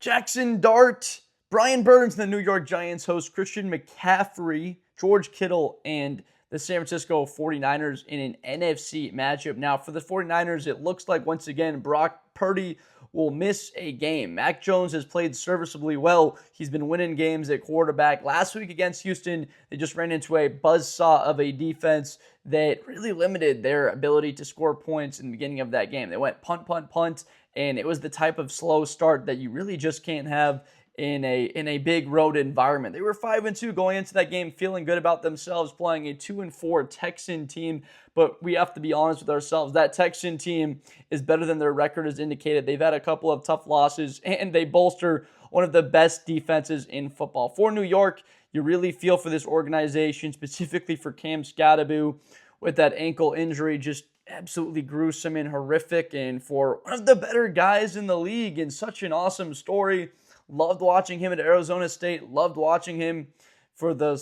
Jaxson Dart, Brian Burns, and the New York Giants host Christian McCaffrey, George Kittle, and the San Francisco 49ers in an NFC matchup. Now, for the 49ers, it looks like, once again, Brock Purdy will miss a game. Mac Jones has played serviceably well. He's been winning games at quarterback. Last week against Houston, they just ran into a buzzsaw of a defense that really limited their ability to score points in the beginning of that game. They went punt, punt, punt, and it was the type of slow start that you really just can't have in a big road environment. They were 5-2 going into that game, feeling good about themselves, playing a 2-4 Texan team. But we have to be honest with ourselves. That Texan team is better than their record has indicated. They've had a couple of tough losses, and they bolster one of the best defenses in football. For New York, you really feel for this organization, specifically for Cam Skattebo, with that ankle injury, just absolutely gruesome and horrific. And for one of the better guys in the league, and such an awesome story. Loved watching him at Arizona State. Loved watching him for the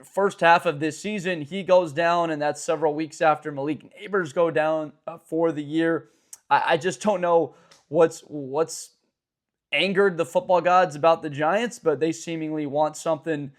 first half of this season. He goes down, and that's several weeks after Malik Neighbors go down for the year. I just don't know what's angered the football gods about the Giants, but they seemingly want something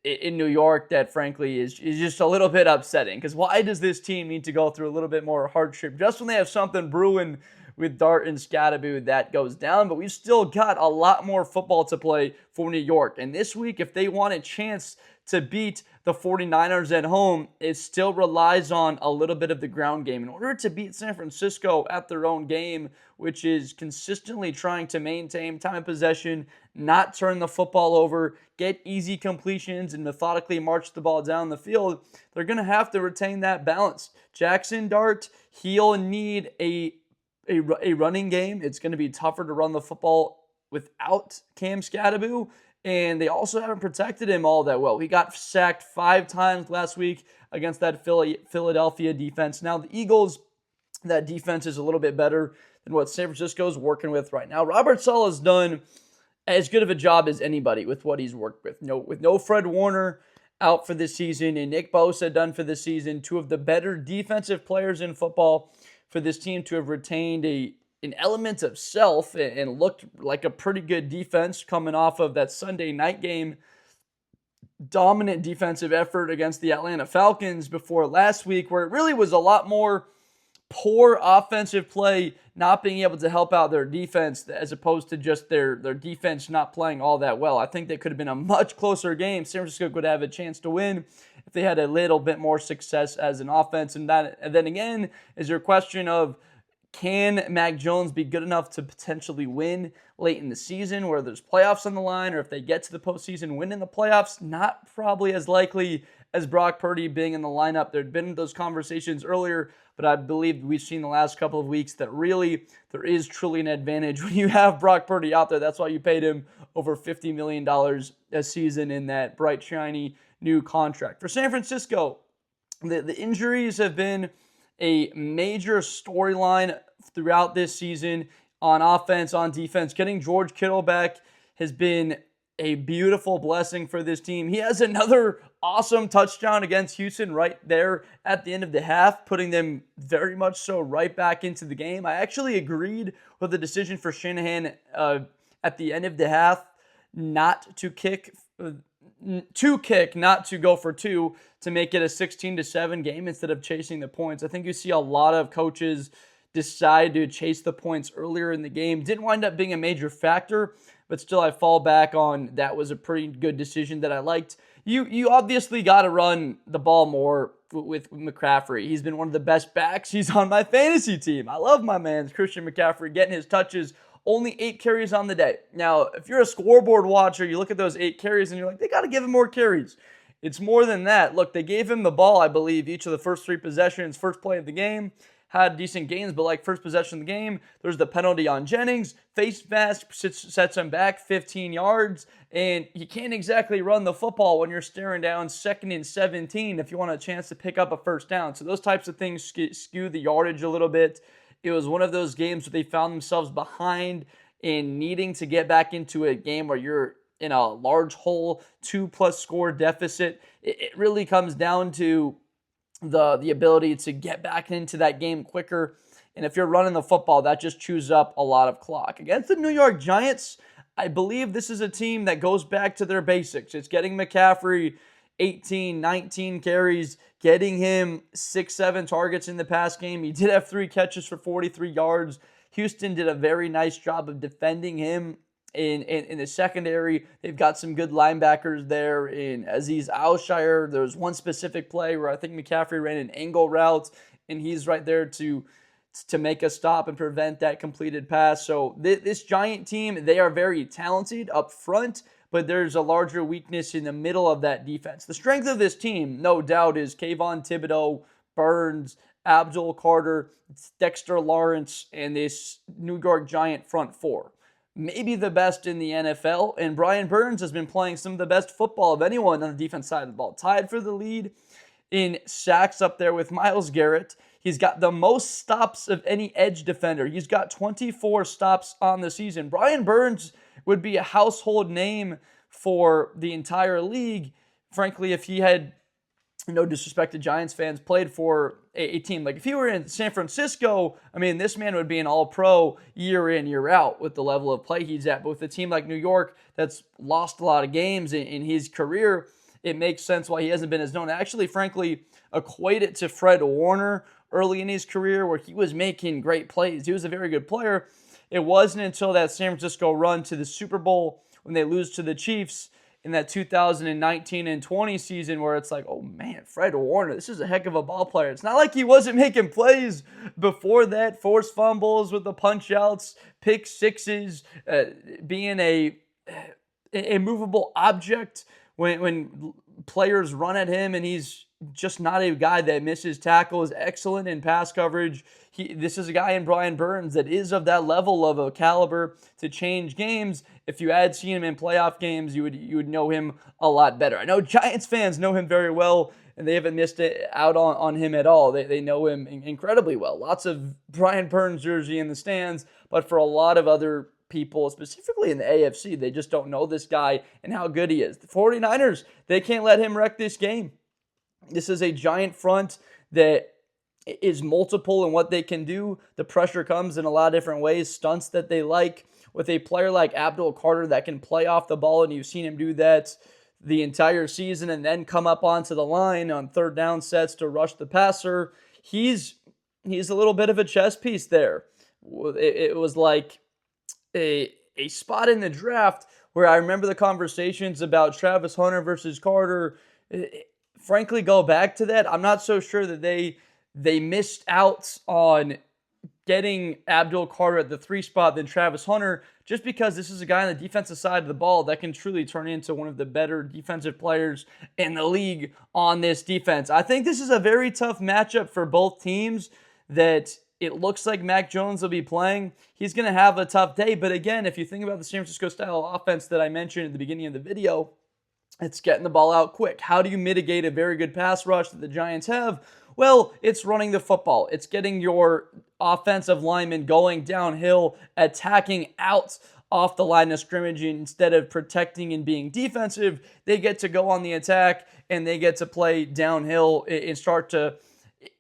in New York that, frankly, is just a little bit upsetting. Because why does this team need to go through a little bit more hardship just when they have something brewing with Dart and Skattebo that goes down? But we've still got a lot more football to play for New York. And this week, if they want a chance to beat the 49ers at home, it still relies on a little bit of the ground game. In order to beat San Francisco at their own game, which is consistently trying to maintain time of possession, not turn the football over, get easy completions, and methodically march the ball down the field, they're going to have to retain that balance. Jaxson Dart, he'll need a running game. It's going to be tougher to run the football without Cam Skattebo, and they also haven't protected him all that well. He got sacked 5 times last week against that Philadelphia defense. Now, the Eagles, that defense is a little bit better than what San Francisco is working with right now. Robert Saleh has done as good of a job as anybody with what he's worked with. With no Fred Warner out for this season, and Nick Bosa done for the season, 2 of the better defensive players in football for this team to have retained an element of self and looked like a pretty good defense coming off of that Sunday night game. Dominant defensive effort against the Atlanta Falcons before last week, where it really was a lot more poor offensive play, not being able to help out their defense, as opposed to just their defense not playing all that well. I think that could have been a much closer game. San Francisco could have a chance to win if they had a little bit more success as an offense. And then again is your question of, can Mac Jones be good enough to potentially win late in the season where there's playoffs on the line, or if they get to the postseason, win in the playoffs? Not probably as likely as Brock Purdy being in the lineup. There'd been those conversations earlier, but I believe we've seen the last couple of weeks that really there is truly an advantage when you have Brock Purdy out there. That's why you paid him over $50 million a season in that bright, shiny new contract. For San Francisco, the injuries have been a major storyline throughout this season on offense, on defense. Getting George Kittle back has been a beautiful blessing for this team. He has another awesome touchdown against Houston right there at the end of the half, putting them very much so right back into the game. I actually agreed with the decision for Shanahan at the end of the half not to kick, not to go for 2, to make it a 16-7 game instead of chasing the points. I think you see a lot of coaches decide to chase the points earlier in the game. Didn't wind up being a major factor, but still I fall back on that was a pretty good decision that I liked. You obviously got to run the ball more with McCaffrey. He's been one of the best backs. He's on my fantasy team. I love my man Christian McCaffrey getting his touches. Only 8 carries on the day. Now, if you're a scoreboard watcher, you look at those 8 carries and you're like, they got to give him more carries. It's more than that. Look, they gave him the ball, I believe, each of the first 3 possessions, first play of the game. Had decent gains, but like first possession of the game, there's the penalty on Jennings. Face mask sets him back 15 yards, and you can't exactly run the football when you're staring down 2nd and 17 if you want a chance to pick up a first down. So those types of things skew the yardage a little bit. It was one of those games where they found themselves behind and needing to get back into a game where you're in a large hole, 2+ score deficit. It really comes down to the ability to get back into that game quicker. And if you're running the football, that just chews up a lot of clock. Against the New York Giants, I believe this is a team that goes back to their basics. It's getting McCaffrey 18, 19 carries, getting him 6, 7 targets in the pass game. He did have 3 catches for 43 yards. Houston did a very nice job of defending him in the secondary. They've got some good linebackers there in Azeez Alshire. There was one specific play where I think McCaffrey ran an angle route, and he's right there to make a stop and prevent that completed pass. So this Giant team, they are very talented up front, but there's a larger weakness in the middle of that defense. The strength of this team, no doubt, is Kayvon Thibodeau, Burns, Abdul Carter, Dexter Lawrence, and this New York Giant front four. Maybe the best in the NFL, and Brian Burns has been playing some of the best football of anyone on the defense side of the ball. Tied for the lead in sacks up there with Myles Garrett. He's got the most stops of any edge defender. He's got 24 stops on the season. Brian Burns would be a household name for the entire league, frankly, if he had, no disrespect to Giants fans, played for a team. Like if he were in San Francisco, I mean, this man would be an all-pro year in, year out with the level of play he's at. But with a team like New York that's lost a lot of games in his career, it makes sense why he hasn't been as known. I actually, frankly, equate it to Fred Warner early in his career where he was making great plays. He was a very good player. It wasn't until that San Francisco run to the Super Bowl when they lose to the Chiefs in that 2019 and 20 season where it's like, oh man, Fred Warner, this is a heck of a ball player. It's not like he wasn't making plays before that, forced fumbles with the punch outs, pick sixes, being a movable object when players run at him, and he's just not a guy that misses tackles, excellent in pass coverage. This is a guy in Brian Burns that is of that level of a caliber to change games. If you had seen him in playoff games, you would know him a lot better. I know Giants fans know him very well, and they haven't missed it out on him at all. They know him incredibly well. Lots of Brian Burns jersey in the stands, but for a lot of other people, specifically in the AFC, they just don't know this guy and how good he is. The 49ers, they can't let him wreck this game. This is a Giant front that is multiple in what they can do. The pressure comes in a lot of different ways. Stunts that they like with a player like Abdul Carter that can play off the ball, and you've seen him do that the entire season and then come up onto the line on third down sets to rush the passer. He's a little bit of a chess piece there. It was like a spot in the draft where I remember the conversations about Travis Hunter versus Carter. Frankly, go back to that. I'm not so sure that they missed out on getting Abdul Carter at the 3 spot than Travis Hunter, just because this is a guy on the defensive side of the ball that can truly turn into one of the better defensive players in the league on this defense. I think this is a very tough matchup for both teams that it looks like Mac Jones will be playing. He's going to have a tough day, but again, if you think about the San Francisco style offense that I mentioned at the beginning of the video, it's getting the ball out quick. How do you mitigate a very good pass rush that the Giants have? Well, it's running the football. It's getting your offensive linemen going downhill, attacking out off the line of scrimmage instead of protecting and being defensive. They get to go on the attack, and they get to play downhill and start to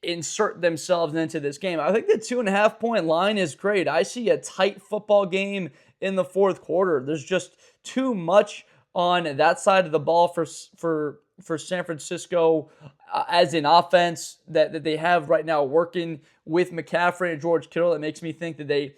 insert themselves into this game. I think the 2.5-point line is great. I see a tight football game in the fourth quarter. There's just too much on that side of the ball for San Francisco as an offense that they have right now working with McCaffrey and George Kittle. It makes me think that they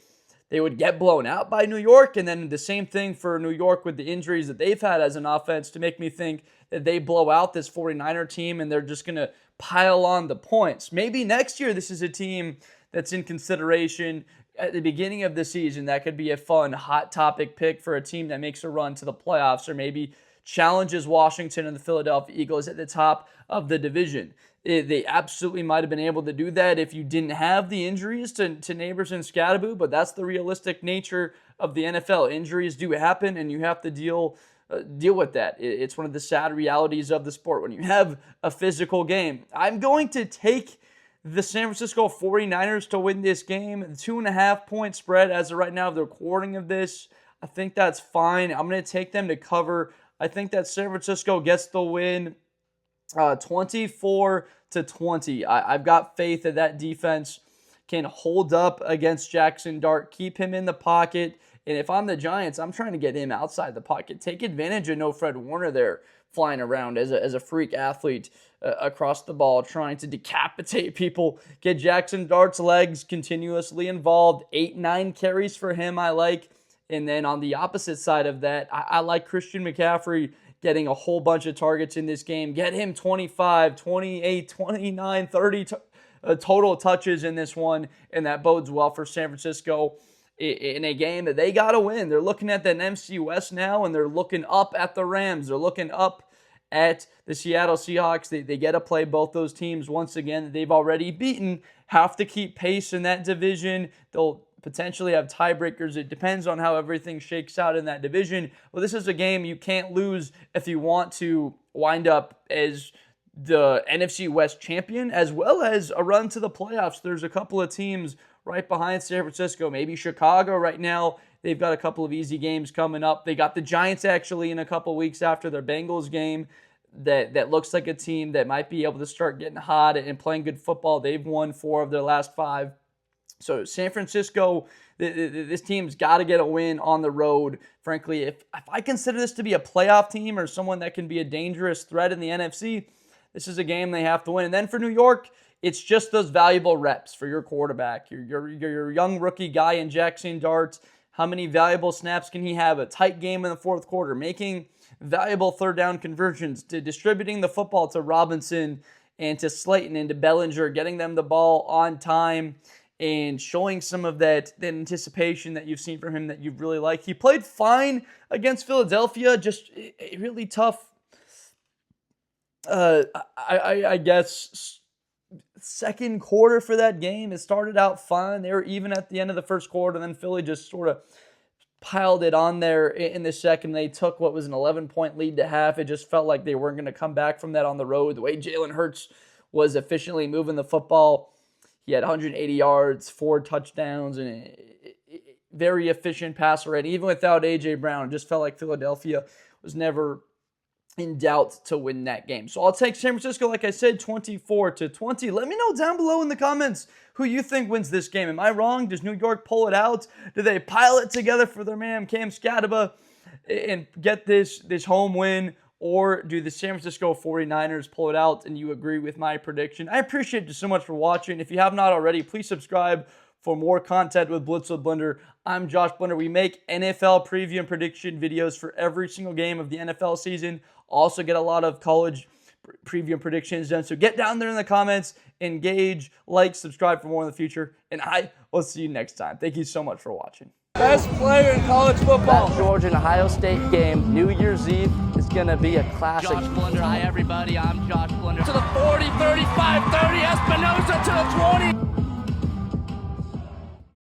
would get blown out by New York, and then the same thing for New York with the injuries that they've had as an offense to make me think that they blow out this 49er team and they're just going to pile on the points. Maybe next year this is a team that's in consideration at the beginning of the season. That could be a fun, hot topic pick for a team that makes a run to the playoffs or maybe challenges Washington and the Philadelphia Eagles at the top of the division. They absolutely might have been able to do that if you didn't have the injuries to Neighbors and Scadaboo, but that's the realistic nature of the NFL. Injuries do happen, and you have to deal with that. It's one of the sad realities of the sport when you have a physical game. I'm going to take the San Francisco 49ers to win this game. The 2.5-point spread as of right now of the recording of this, I think that's fine. I'm going to take them to cover. I think that San Francisco gets the win 24-20. I've got faith that defense can hold up against Jaxson Dart, keep him in the pocket, And if I'm the Giants, I'm trying to get him outside the pocket. Take advantage of no Fred Warner there flying around as a freak athlete across the ball, trying to decapitate people. Get Jaxson Dart's legs continuously involved. 8-9 carries for him I like. And then on the opposite side of that, I like Christian McCaffrey getting a whole bunch of targets in this game. Get him 25, 28, 29, 30 total touches in this one, and that bodes well for San Francisco in a game that they got to win. They're looking at the NFC West now, and they're looking up at the Rams. They're looking up at the Seattle Seahawks. They get to play both those teams once again. They've already beaten, have to keep pace in that division. They'll potentially have tiebreakers. It depends on how everything shakes out in that division. Well, this is a game you can't lose if you want to wind up as the NFC West champion, as well as a run to the playoffs. There's a couple of teams right behind San Francisco, maybe Chicago right now. They've got a couple of easy games coming up. They got the Giants actually in a couple weeks after their Bengals game. That looks like a team that might be able to start getting hot and playing good football. They've won 4 of their last 5. So San Francisco, this team's got to get a win on the road. Frankly, if I consider this to be a playoff team or someone that can be a dangerous threat in the NFC, this is a game they have to win. And then for New York, it's just those valuable reps for your quarterback. Your young rookie guy in Jaxson Dart. How many valuable snaps can he have? A tight game in the fourth quarter, making valuable third down conversions, to distributing the football to Robinson and to Slayton and to Bellinger, getting them the ball on time and showing some of that anticipation that you've seen from him that you really like. He played fine against Philadelphia, just a really tough, I guess, second quarter for that game. It started out fine. They were even at the end of the first quarter, and then Philly just sort of piled it on there in the second. They took what was an 11-point lead to half. It just felt like they weren't going to come back from that on the road. The way Jalen Hurts was efficiently moving the football, he had 180 yards, 4 touchdowns, and a very efficient passer rate. Even without A.J. Brown, it just felt like Philadelphia was never in doubt to win that game. So I'll take San Francisco, like I said, 24-20. Let me know down below in the comments who you think wins this game. Am I wrong? Does New York pull it out? Do they pile it together for their man Cam Scataba and get this home win? Or do the San Francisco 49ers pull it out and you agree with my prediction? I appreciate you so much for watching. If you have not already, please subscribe for more content with Blitz with Blender. I'm Josh Blender. We make NFL preview and prediction videos for every single game of the NFL season. Also get a lot of college preview and predictions done. So get down there in the comments, engage, like, subscribe for more in the future. And I will see you next time. Thank you so much for watching. Best player in college football. That Georgia and Ohio State game, New Year's Eve, is going to be a classic. Josh Blender. Hi, everybody. I'm Josh Blender.